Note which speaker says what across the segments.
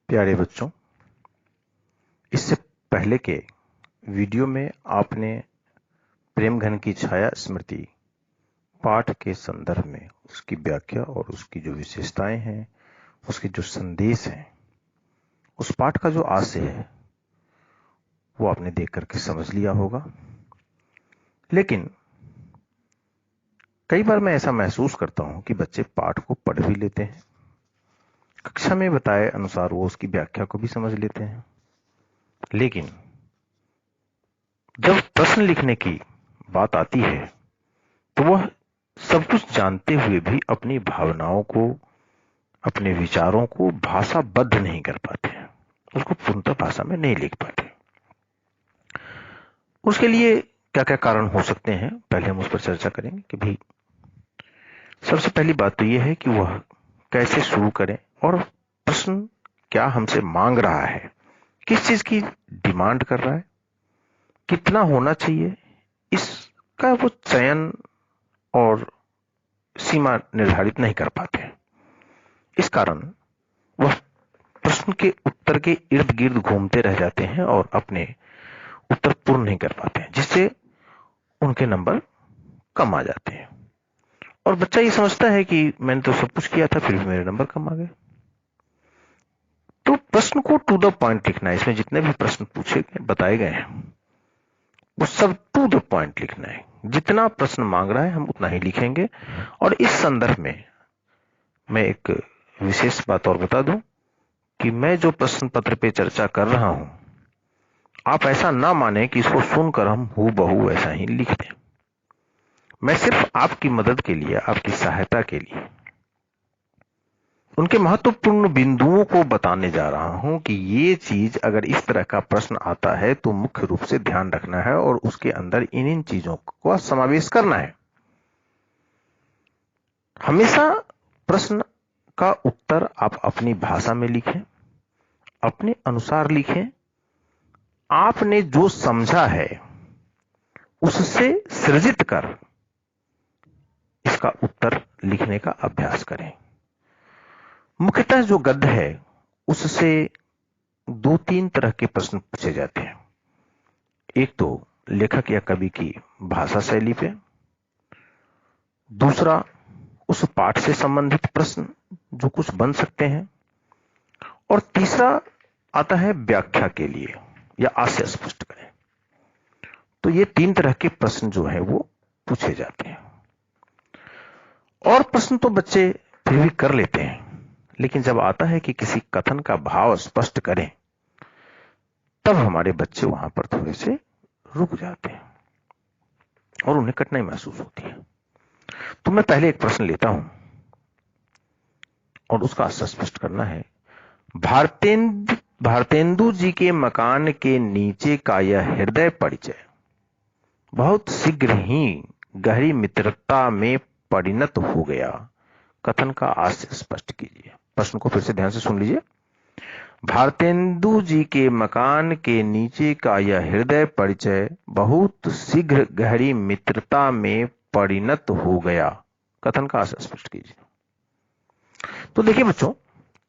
Speaker 1: प्यारे बच्चों, इससे पहले के वीडियो में आपने प्रेम घन की छाया स्मृति पाठ के संदर्भ में उसकी व्याख्या और उसकी जो विशेषताएं हैं, उसके जो संदेश हैं, उस पाठ का जो आशय है वो आपने देख करके समझ लिया होगा। लेकिन कई बार मैं ऐसा महसूस करता हूं कि बच्चे पाठ को पढ़ भी लेते हैं, कक्षा में बताए अनुसार वो उसकी व्याख्या को भी समझ लेते हैं, लेकिन जब प्रश्न लिखने की बात आती है तो वह सब कुछ जानते हुए भी अपनी भावनाओं को, अपने विचारों को भाषाबद्ध नहीं कर पाते हैं, उसको पूर्णतः भाषा में नहीं लिख पाते। उसके लिए क्या क्या कारण हो सकते हैं, पहले हम उस पर चर्चा करेंगे कि भाई सबसे पहली बात तो यह है कि वह कैसे शुरू करें और प्रश्न क्या हमसे मांग रहा है, किस चीज की डिमांड कर रहा है, कितना होना चाहिए, इसका वो चयन और सीमा निर्धारित नहीं कर पाते हैं। इस कारण वह प्रश्न के उत्तर के इर्द गिर्द घूमते रह जाते हैं और अपने उत्तर पूर्ण नहीं कर पाते हैं, जिससे उनके नंबर कम आ जाते हैं। और बच्चा ये समझता है कि मैंने तो सब कुछ किया था फिर भी मेरे नंबर कम आ गए। तो प्रश्न को टू द पॉइंट लिखना है। इसमें जितने भी प्रश्न पूछे गए, बताए गए हैं, वो सब टू द पॉइंट लिखना है। जितना प्रश्न मांग रहा है हम उतना ही लिखेंगे। और इस संदर्भ में मैं एक विशेष बात और बता दूं कि मैं जो प्रश्न पत्र पे चर्चा कर रहा हूं, आप ऐसा ना माने कि इसको सुनकर हम हूबहू ऐसा ही लिख दें। मैं सिर्फ आपकी मदद के लिए, आपकी सहायता के लिए उनके महत्वपूर्ण बिंदुओं को बताने जा रहा हूं कि ये चीज अगर इस तरह का प्रश्न आता है तो मुख्य रूप से ध्यान रखना है और उसके अंदर इन चीजों को समावेश करना है। हमेशा प्रश्न का उत्तर आप अपनी भाषा में लिखें, अपने अनुसार लिखें। आपने जो समझा है उससे सृजित कर इसका उत्तर लिखने का अभ्यास करें। मुख्यतः जो गद्य है उससे दो तीन तरह के प्रश्न पूछे जाते हैं। एक तो लेखक या कवि की भाषा शैली पे, दूसरा उस पाठ से संबंधित प्रश्न जो कुछ बन सकते हैं, और तीसरा आता है व्याख्या के लिए या आशय स्पष्ट करें। तो ये तीन तरह के प्रश्न जो है वो पूछे जाते हैं। और प्रश्न तो बच्चे फिर भी कर लेते हैं, लेकिन जब आता है कि किसी कथन का भाव स्पष्ट करें, तब हमारे बच्चे वहां पर थोड़े से रुक जाते हैं और उन्हें कठिनाई महसूस होती है। तो मैं पहले एक प्रश्न लेता हूं और उसका आशय स्पष्ट करना है। भारतेंदु जी के मकान के नीचे का यह हृदय परिचय बहुत शीघ्र ही गहरी मित्रता में परिणत हो गया। कथन का आशय स्पष्ट कीजिए। प्रश्न को फिर से ध्यान से सुन लीजिए। भारतेंदु जी के मकान के नीचे का यह हृदय परिचय बहुत शीघ्र गहरी मित्रता में परिणत हो गया। कथन का आशय स्पष्ट कीजिए। तो देखिए बच्चों,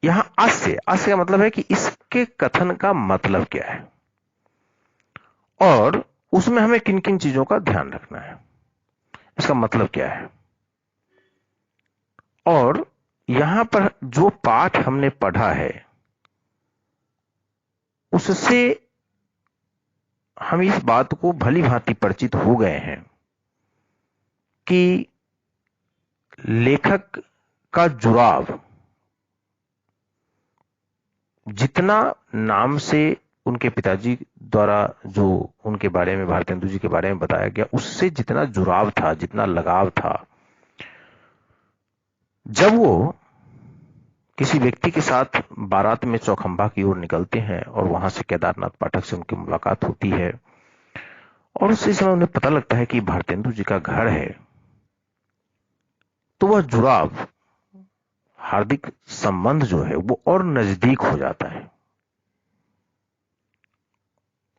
Speaker 1: यहां आशय का मतलब है कि इसके कथन का मतलब क्या है और उसमें हमें किन किन चीजों का ध्यान रखना है, इसका मतलब क्या है। और यहां पर जो पाठ हमने पढ़ा है उससे हम इस बात को भली भांति परिचित हो गए हैं कि लेखक का जुड़ाव जितना नाम से उनके पिताजी द्वारा जो उनके बारे में, भारतेंदु जी के बारे में बताया गया, उससे जितना जुड़ाव था, जितना लगाव था, जब वो किसी व्यक्ति के साथ बारात में चौखंबा की ओर निकलते हैं और वहां से केदारनाथ पाठक से उनकी मुलाकात होती है और उसी समय उन्हें पता लगता है कि भारतेंदु जी का घर है, तो वह जुड़ाव, हार्दिक संबंध जो है वो और नजदीक हो जाता है।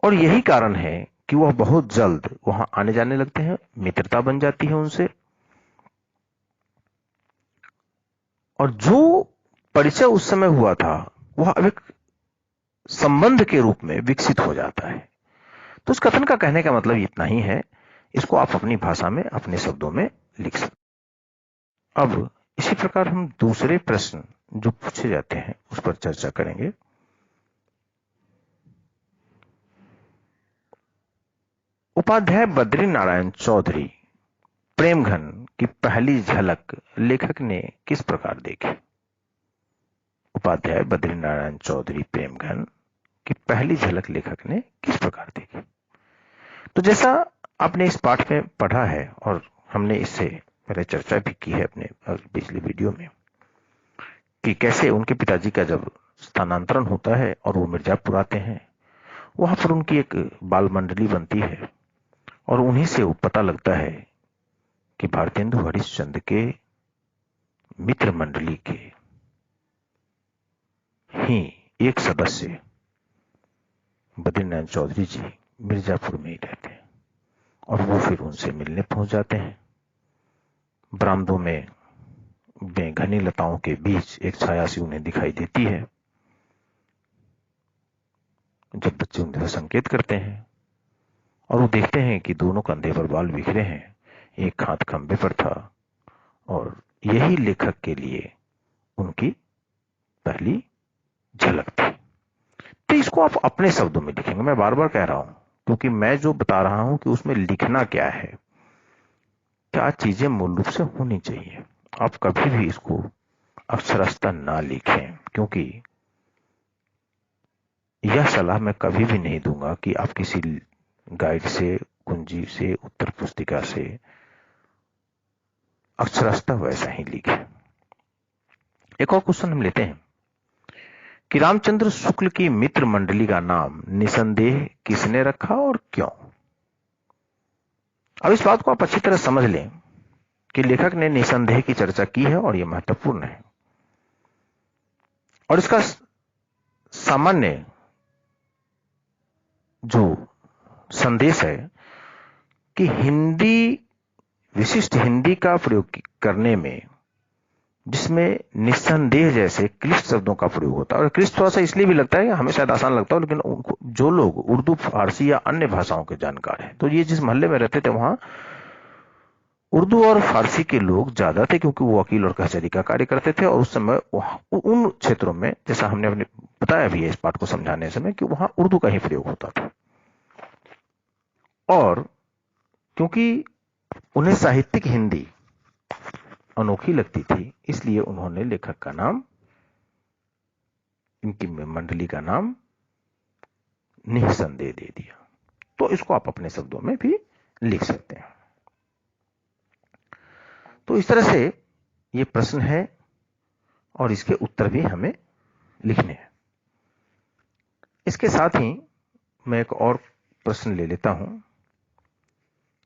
Speaker 1: और यही कारण है कि वह बहुत जल्द वहां आने जाने लगते हैं, मित्रता बन जाती है उनसे। और जो परिचय उस समय हुआ था वह अब एक संबंध के रूप में विकसित हो जाता है। तो इस कथन का कहने का मतलब इतना ही है, इसको आप अपनी भाषा में अपने शब्दों में लिख सकते। अब इसी प्रकार हम दूसरे प्रश्न जो पूछे जाते हैं उस पर चर्चा करेंगे। उपाध्याय बद्री नारायण चौधरी प्रेमघन की पहली झलक लेखक ने किस प्रकार देखी? उपाध्याय बद्री नारायण चौधरी प्रेमघन की पहली झलक लेखक ने किस प्रकार देखी? तो जैसा आपने इस पाठ में पढ़ा है और हमने इससे पहले चर्चा भी की है अपने पिछले वीडियो में कि कैसे उनके पिताजी का जब स्थानांतरण होता है और वो मिर्जापुर आते हैं, वहां पर उनकी एक बाल मंडली बनती है और उन्हीं से पता लगता है कि भारतेंदु हरिश्चंद्र के मित्र मंडली के ही एक सदस्य बद्रीनारायण चौधरी जी मिर्जापुर में ही रहते हैं और वो फिर उनसे मिलने पहुंच जाते हैं। बरामदों में घनी लताओं के बीच एक छाया सी उन्हें दिखाई देती है। जब बच्चे उनसे संकेत करते हैं और वो देखते हैं कि दोनों कंधे पर बाल बिखरे हैं, एक हाथ खंबे पर था और यही लेखक के लिए उनकी पहली झलक थी। तो इसको आप अपने शब्दों में लिखेंगे। मैं बार बार कह रहा हूं क्योंकि मैं जो बता रहा हूं कि उसमें लिखना क्या है, क्या चीजें मूल रूप से होनी चाहिए। आप कभी भी इसको अक्षरशः ना लिखें, क्योंकि यह सलाह मैं कभी भी नहीं दूंगा कि आप किसी गाइड से, कुंजी से, उत्तर पुस्तिका से अक्षरशः वैसा ही लिखें। एक और क्वेश्चन हम लेते हैं कि रामचंद्र शुक्ल की मित्र मंडली का नाम निसंदेह किसने रखा और क्यों? अब इस बात को आप अच्छी तरह समझ लें कि लेखक ने निसंदेह की चर्चा की है और यह महत्वपूर्ण है और इसका सामान्य जो संदेश है कि हिंदी, विशिष्ट हिंदी का प्रयोग करने में जिसमें निस्संदेह जैसे क्लिष्ट शब्दों का प्रयोग होता है, और क्लिष्ट थोड़ा सा इसलिए भी लगता है, हमें शायद आसान लगता है, लेकिन उनको जो लोग उर्दू, फारसी या अन्य भाषाओं के जानकार हैं, तो ये जिस मोहल्ले में रहते थे वहां उर्दू और फारसी के लोग ज्यादा थे क्योंकि वो वकील और कचहरी का कार्य करते थे और उस समय उन क्षेत्रों में, जैसा हमने अपने बताया भी है इस पाठ को समझाने समय, कि वहां उर्दू का ही प्रयोग होता था। और क्योंकि उन्हें साहित्यिक हिंदी अनोखी लगती थी, इसलिए उन्होंने लेखक का नाम, इनकी मंडली का नाम निसंदेह दे दिया। तो इसको आप अपने शब्दों में भी लिख सकते हैं। तो इस तरह से ये प्रश्न है और इसके उत्तर भी हमें लिखने हैं। इसके साथ ही मैं एक और प्रश्न ले लेता हूं।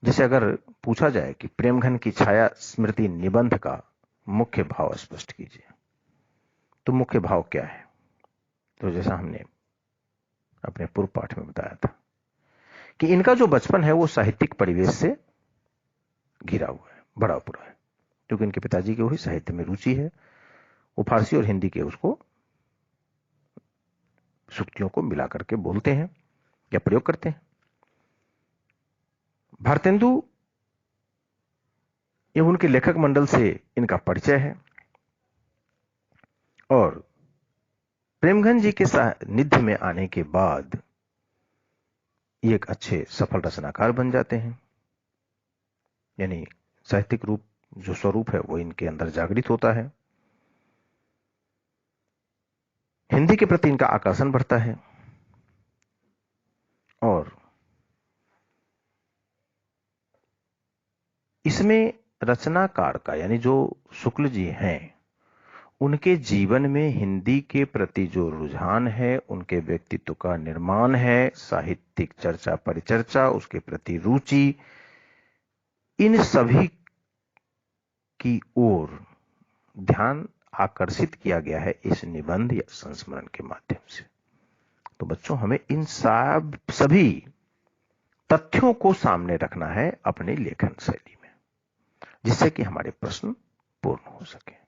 Speaker 1: जैसे अगर पूछा जाए कि प्रेमघन की छाया स्मृति निबंध का मुख्य भाव स्पष्ट कीजिए, तो मुख्य भाव क्या है? तो जैसा हमने अपने पूर्व पाठ में बताया था कि इनका जो बचपन है वो साहित्यिक परिवेश से घिरा हुआ है, बड़ा पूरा है, क्योंकि इनके पिताजी की वही साहित्य में रुचि है। वो फारसी और हिंदी के उसको सूक्तियों को मिला करके बोलते हैं या प्रयोग करते हैं। भारतेंदु एवं उनके लेखक मंडल से इनका परिचय है और प्रेमघन जी के सानिध्य में आने के बाद ये एक अच्छे सफल रचनाकार बन जाते हैं, यानी साहित्यिक रूप जो स्वरूप है वो इनके अंदर जागृत होता है। हिंदी के प्रति इनका आकर्षण बढ़ता है और इसमें रचनाकार का, यानी जो शुक्ल जी हैं, उनके जीवन में हिंदी के प्रति जो रुझान है, उनके व्यक्तित्व का निर्माण है, साहित्यिक चर्चा परिचर्चा, उसके प्रति रुचि, इन सभी की ओर ध्यान आकर्षित किया गया है इस निबंध या संस्मरण के माध्यम से। तो बच्चों, हमें इन सभी तथ्यों को सामने रखना है अपनी लेखन शैली में, जिससे कि हमारे प्रश्न पूर्ण हो सके।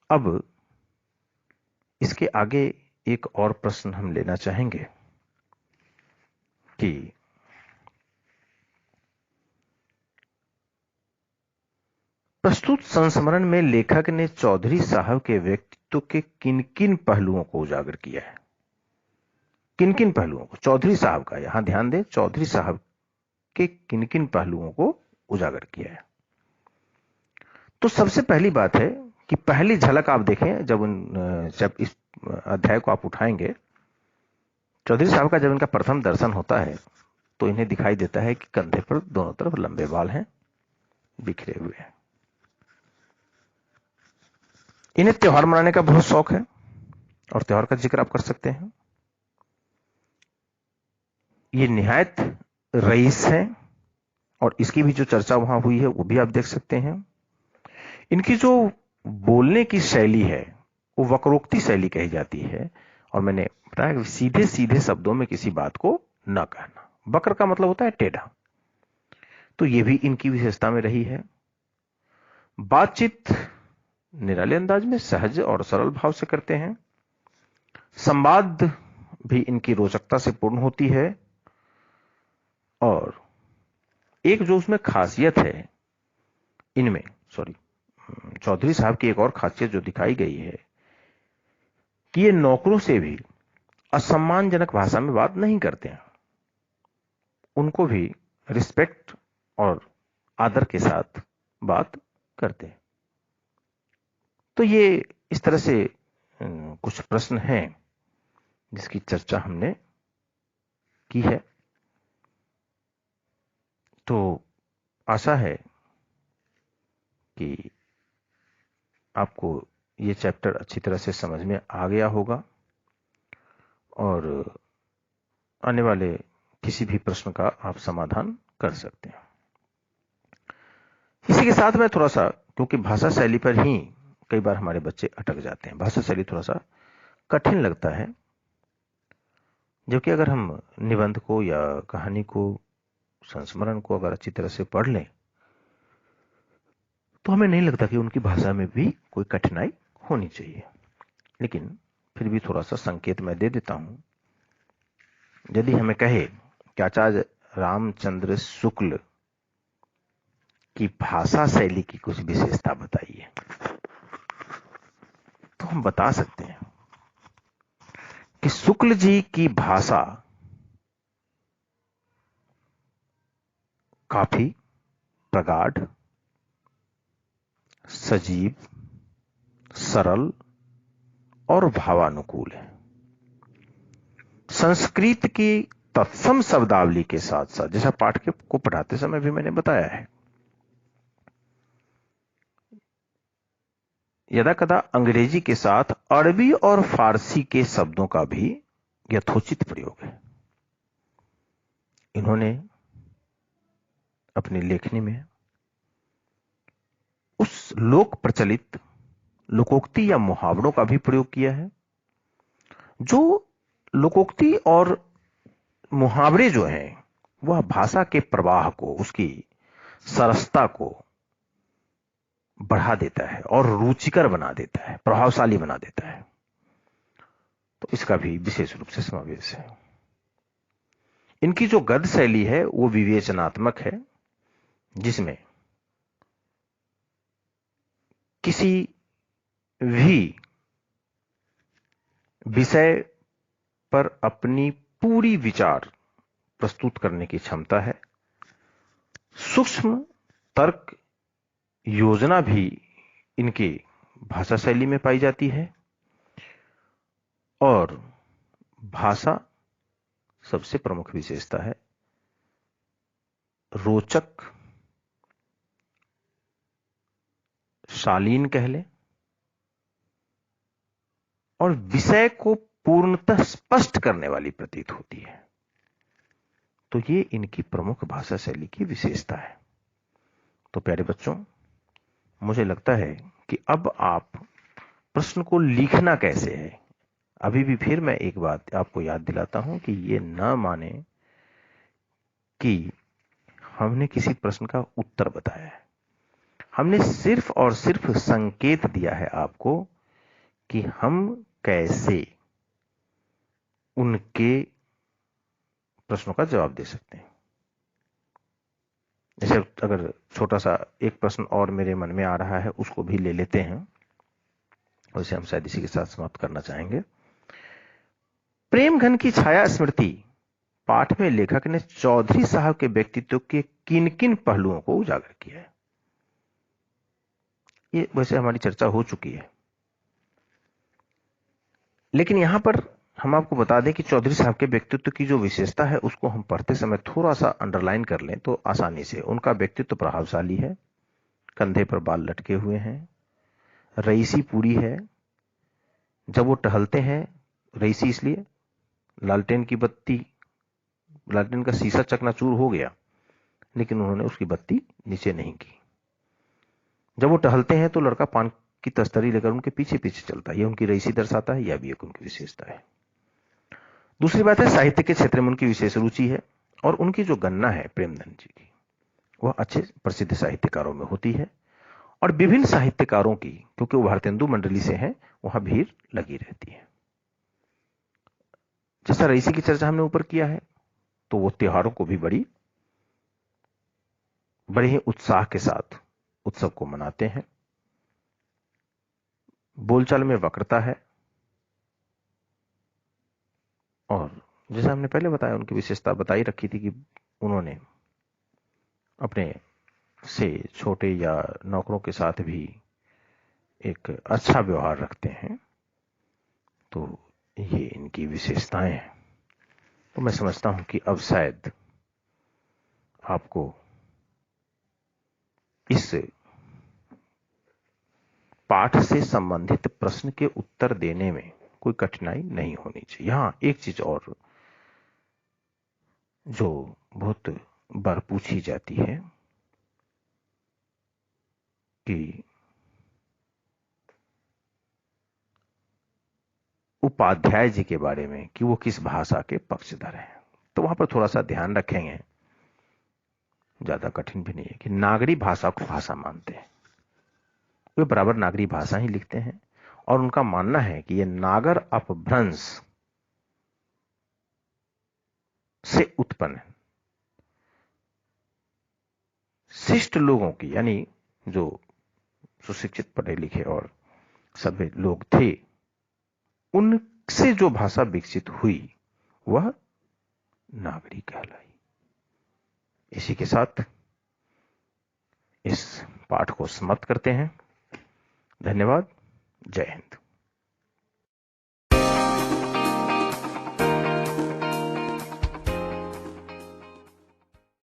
Speaker 1: अब इसके आगे एक और प्रश्न हम लेना चाहेंगे कि प्रस्तुत संस्मरण में लेखक ने चौधरी साहब के व्यक्तित्व के किन किन पहलुओं को उजागर किया है। किन किन पहलुओं को, चौधरी साहब का, यहां ध्यान दें, चौधरी साहब के किन किन पहलुओं को उजागर किया है। तो सबसे पहली बात है कि पहली झलक आप देखें जब इस अध्याय को आप उठाएंगे, चौधरी साहब का जब इनका प्रथम दर्शन होता है तो इन्हें दिखाई देता है कि कंधे पर दोनों तरफ लंबे बाल हैं, बिखरे हुए हैं। इन्हें त्योहार मनाने का बहुत शौक है और त्योहार का जिक्र आप कर सकते हैं। ये निहायत रईस हैं और इसकी भी जो चर्चा वहां हुई है वो भी आप देख सकते हैं। इनकी जो बोलने की शैली है वो वक्रोक्ति शैली कही जाती है और मैंने बताया कि सीधे सीधे शब्दों में किसी बात को न कहना। वक्र का मतलब होता है टेढ़ा, तो ये भी इनकी विशेषता में रही है। बातचीत निराले अंदाज में सहज और सरल भाव से करते हैं। संवाद भी इनकी रोचकता से पूर्ण होती है और एक जो उसमें खासियत है इनमें, चौधरी साहब की एक और खासियत जो दिखाई गई है कि ये नौकरों से भी असम्मानजनक भाषा में बात नहीं करते हैं, उनको भी रिस्पेक्ट और आदर के साथ बात करते हैं। तो ये इस तरह से कुछ प्रश्न हैं जिसकी चर्चा हमने की है। तो आशा है कि आपको ये चैप्टर अच्छी तरह से समझ में आ गया होगा और आने वाले किसी भी प्रश्न का आप समाधान कर सकते हैं। इसी के साथ में थोड़ा सा, क्योंकि भाषा शैली पर ही कई बार हमारे बच्चे अटक जाते हैं, भाषा शैली थोड़ा सा कठिन लगता है, जबकि अगर हम निबंध को या कहानी को, संस्मरण को अगर अच्छी तरह से पढ़ लें तो हमें नहीं लगता कि उनकी भाषा में भी कोई कठिनाई होनी चाहिए। लेकिन फिर भी थोड़ा सा संकेत मैं दे देता हूं। यदि हमें कहे कि आचार्य रामचंद्र शुक्ल की भाषा शैली की कुछ विशेषता बताइए, तो हम बता सकते हैं कि शुक्ल जी की भाषा काफी प्रगाढ़, सजीव, सरल और भावानुकूल है। संस्कृत की तत्सम शब्दावली के साथ साथ, जैसा पाठ को पढ़ाते समय भी मैंने बताया है, यदा कदा अंग्रेजी के साथ अरबी और फारसी के शब्दों का भी यथोचित प्रयोग है। इन्होंने अपनी लेखनी में उस लोक प्रचलित लोकोक्ति या मुहावरों का भी प्रयोग किया है। जो लोकोक्ति और मुहावरे जो हैं वह भाषा के प्रवाह को, उसकी सरसता को बढ़ा देता है और रुचिकर बना देता है, प्रभावशाली बना देता है। तो इसका भी विशेष रूप से समावेश है। इनकी जो गद्य शैली है वो विवेचनात्मक है, जिसमें किसी भी विषय पर अपनी पूरी विचार प्रस्तुत करने की क्षमता है। सूक्ष्म तर्क योजना भी इनकी भाषा शैली में पाई जाती है और भाषा सबसे प्रमुख विशेषता है रोचक, शालीन कह लें, और विषय को पूर्णतः स्पष्ट करने वाली प्रतीत होती है। तो ये इनकी प्रमुख भाषा शैली की विशेषता है। तो प्यारे बच्चों, मुझे लगता है कि अब आप प्रश्न को लिखना कैसे है, अभी भी फिर मैं एक बात आपको याद दिलाता हूं कि ये न माने कि हमने किसी प्रश्न का उत्तर बताया है। हमने सिर्फ और सिर्फ संकेत दिया है आपको कि हम कैसे उनके प्रश्नों का जवाब दे सकते हैं। जैसे अगर छोटा सा एक प्रश्न और मेरे मन में आ रहा है, उसको भी ले लेते हैं, उसे हम शायद इसी के साथ समाप्त करना चाहेंगे। प्रेम घन की छाया स्मृति पाठ में लेखक ने चौधरी साहब के व्यक्तित्व के किन किन पहलुओं को उजागर किया है। ये वैसे हमारी चर्चा हो चुकी है, लेकिन यहां पर हम आपको बता दें कि चौधरी साहब के व्यक्तित्व की जो विशेषता है उसको हम पढ़ते समय थोड़ा सा अंडरलाइन कर लें तो आसानी से। उनका व्यक्तित्व प्रभावशाली है, कंधे पर बाल लटके हुए हैं, रईसी पूरी है। जब वो टहलते हैं, रईसी इसलिए लालटेन का शीशा चकनाचूर हो गया, लेकिन उन्होंने उसकी बत्ती नीचे नहीं की। जब वो टहलते हैं तो लड़का पान की तस्तरी लेकर उनके पीछे पीछे चलता है। यह उनकी रईसी दर्शाता है, यह भी एक उनकी विशेषता है। दूसरी बात है, साहित्य के क्षेत्र में उनकी विशेष रुचि है, और उनकी जो गणना है प्रेमधन जी की, वह अच्छे प्रसिद्ध साहित्यकारों में होती है, और विभिन्न साहित्यकारों की, क्योंकि वो भारतेंदु मंडली से हैं, वहां भीड़ लगी रहती है। जैसा रईसी की चर्चा हमने ऊपर किया है, तो वो त्योहारों को भी बड़े ही उत्साह के साथ उत्सव को मनाते हैं। बोलचाल में वक्रता है, और जैसा हमने पहले बताया, उनकी विशेषता बताई रखी थी कि उन्होंने अपने से छोटे या नौकरों के साथ भी एक अच्छा व्यवहार रखते हैं। तो ये इनकी विशेषताएं हैं। तो मैं समझता हूं कि अब शायद आपको इस पाठ से संबंधित प्रश्न के उत्तर देने में कोई कठिनाई नहीं होनी चाहिए। यहां एक चीज और जो बहुत बार पूछी जाती है कि उपाध्याय जी के बारे में, कि वो किस भाषा के पक्षधर हैं। तो वहां पर थोड़ा सा ध्यान रखेंगे, ज्यादा कठिन भी नहीं है, कि नागरी भाषा को भाषा मानते हैं। वे बराबर नागरी भाषा ही लिखते हैं, और उनका मानना है कि यह नागर अपभ्रंश से उत्पन्न है। शिष्ट लोगों की, यानी जो सुशिक्षित पढ़े लिखे और सभ्य लोग थे, उनसे जो भाषा विकसित हुई वह नागरी कहलाई। इसी के साथ इस पाठ को समाप्त करते हैं। धन्यवाद। जय हिंद।